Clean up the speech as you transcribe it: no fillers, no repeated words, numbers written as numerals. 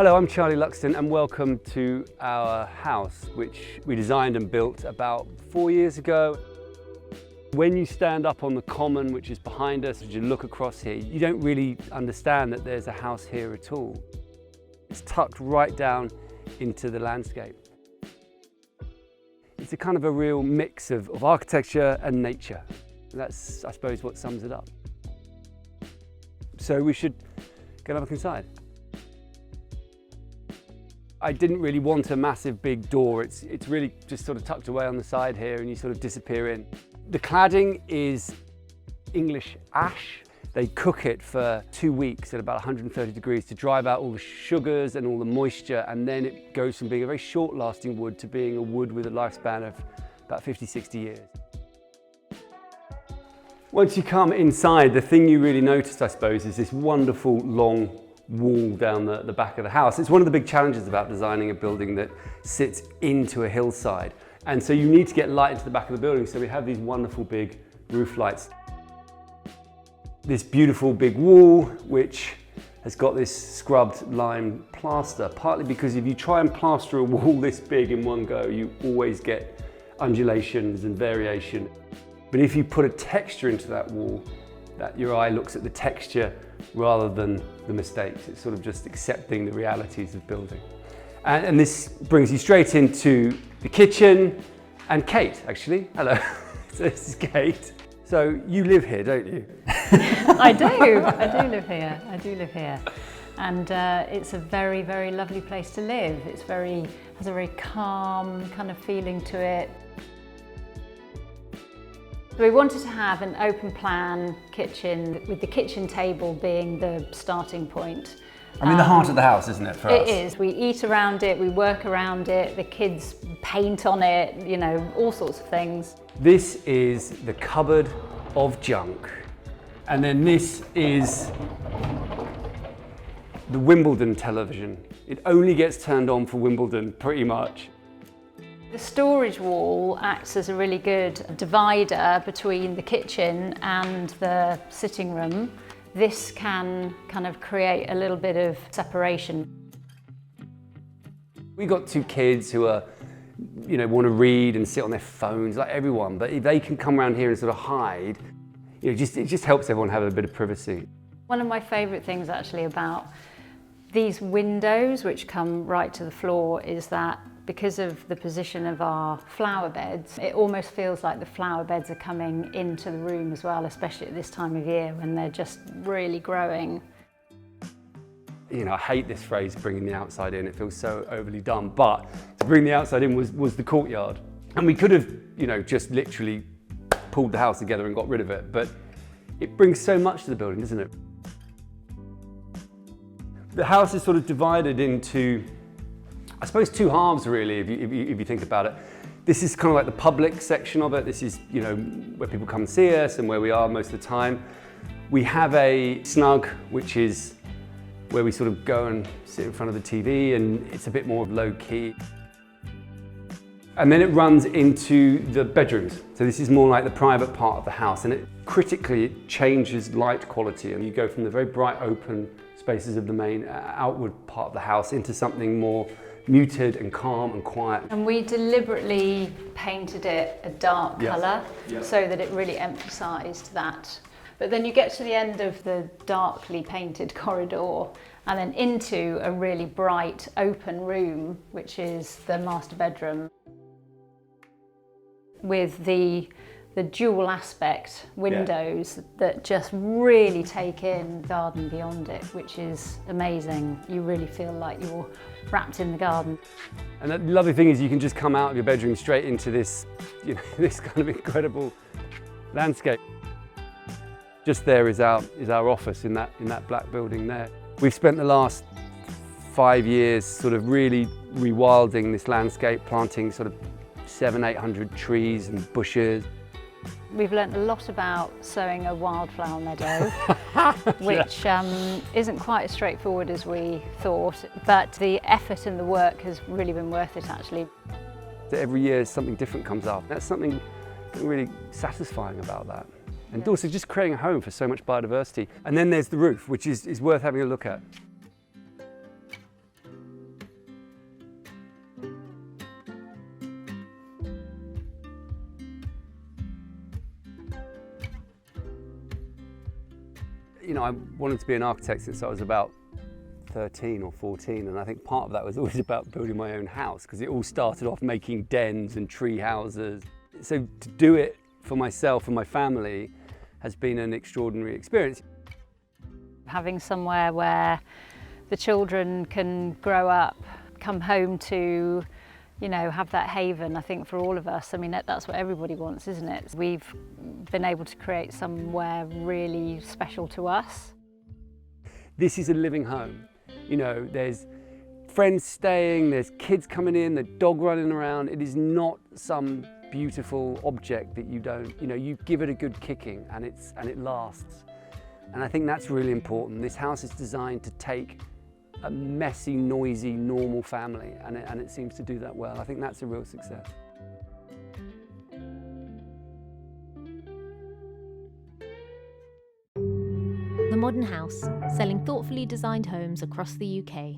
Hello, I'm Charlie Luxton and welcome to our house, which we designed and built about 4 years ago. When you stand up on the common, which is behind us, as you look across here, you don't really understand that there's a house here at all. It's tucked right down into the landscape. It's a kind of a real mix of architecture and nature. That's, I suppose, what sums it up. So we should go and have a look inside. I didn't really want a massive big door. It's really just sort of tucked away on the side here and you sort of disappear in. The cladding is English ash. They cook it for 2 weeks at about 130 degrees to drive out all the sugars and all the moisture, and then it goes from being a very short lasting wood to being a wood with a lifespan of about 50, 60 years. Once you come inside, the thing you really notice, I suppose, is this wonderful long wall down the back of the house. It's one of the big challenges about designing a building that sits into a hillside. And so you need to get light into the back of the building, so we have these wonderful big roof lights. This beautiful big wall, which has got this scrubbed lime plaster, partly because if you try and plaster a wall this big in one go, you always get undulations and variation. But if you put a texture into that wall, that your eye looks at the texture rather than the mistakes. It's sort of just accepting the realities of building. And this brings you straight into the kitchen and Kate, actually. Hello. So this is Kate. So you live here, don't you? I do live here. I do live here. And it's a very, very lovely place to live. It's has a very calm kind of feeling to it. So we wanted to have an open plan kitchen, with the kitchen table being the starting point. I mean, the heart of the house, isn't it, for us? It is. We eat around it, we work around it, the kids paint on it, you know, all sorts of things. This is the cupboard of junk. And then this is the Wimbledon television. It only gets turned on for Wimbledon, pretty much. The storage wall acts as a really good divider between the kitchen and the sitting room. This can kind of create a little bit of separation. We got 2 kids who are, you know, want to read and sit on their phones like everyone, but if they can come around here and sort of hide, you know, it just helps everyone have a bit of privacy. One of my favourite things actually about these windows, which come right to the floor, is that because of the position of our flower beds, it almost feels like the flower beds are coming into the room as well, especially at this time of year when they're just really growing. You know, I hate this phrase, bringing the outside in. It feels so overly done, but to bring the outside in was the courtyard. And we could have, you know, just literally pulled the house together and got rid of it, but it brings so much to the building, doesn't it? The house is sort of divided into, I suppose, 2 halves really, if you think about it. This is kind of like the public section of it. This is, you know, where people come and see us and where we are most of the time. We have a snug, which is where we sort of go and sit in front of the TV, and it's a bit more low key. And then it runs into the bedrooms. So this is more like the private part of the house, and it changes light quality, and you go from the very bright open spaces of the main outward part of the house into something more muted and calm and quiet. And we deliberately painted it a dark colour so that it really emphasised that. But then you get to the end of the darkly painted corridor and then into a really bright open room, which is the master bedroom, with the dual aspect windows that just really take in the garden beyond it, which is amazing. You really feel like you're wrapped in the garden. And the lovely thing is you can just come out of your bedroom straight into this, you know, this kind of incredible landscape. Just there is our office in that black building there. We've spent the last 5 years sort of really rewilding this landscape, planting sort of 700-800 trees and bushes. We've learnt a lot about sowing a wildflower meadow, which isn't quite as straightforward as we thought, but the effort and the work has really been worth it, actually. Every year something different comes up. That's something really satisfying about that. And also just creating a home for so much biodiversity. And then there's the roof, which is worth having a look at. you know, I wanted to be an architect since I was about 13 or 14, and I think part of that was always about building my own house, because it all started off making dens and tree houses. So to do it for myself and my family has been an extraordinary experience. Having somewhere where the children can grow up, come home to, you know, have that haven, I think for all of us, I mean, that's what everybody wants, isn't it? We've been able to create somewhere really special to us. This is a living home. You know, there's friends staying, there's kids coming in, the dog running around. It is not some beautiful object that you don't, you know, you give it a good kicking and it lasts. And I think that's really important. This house is designed to take a messy, noisy, normal family, and it seems to do that well. I think that's a real success. The Modern House, selling thoughtfully designed homes across the UK.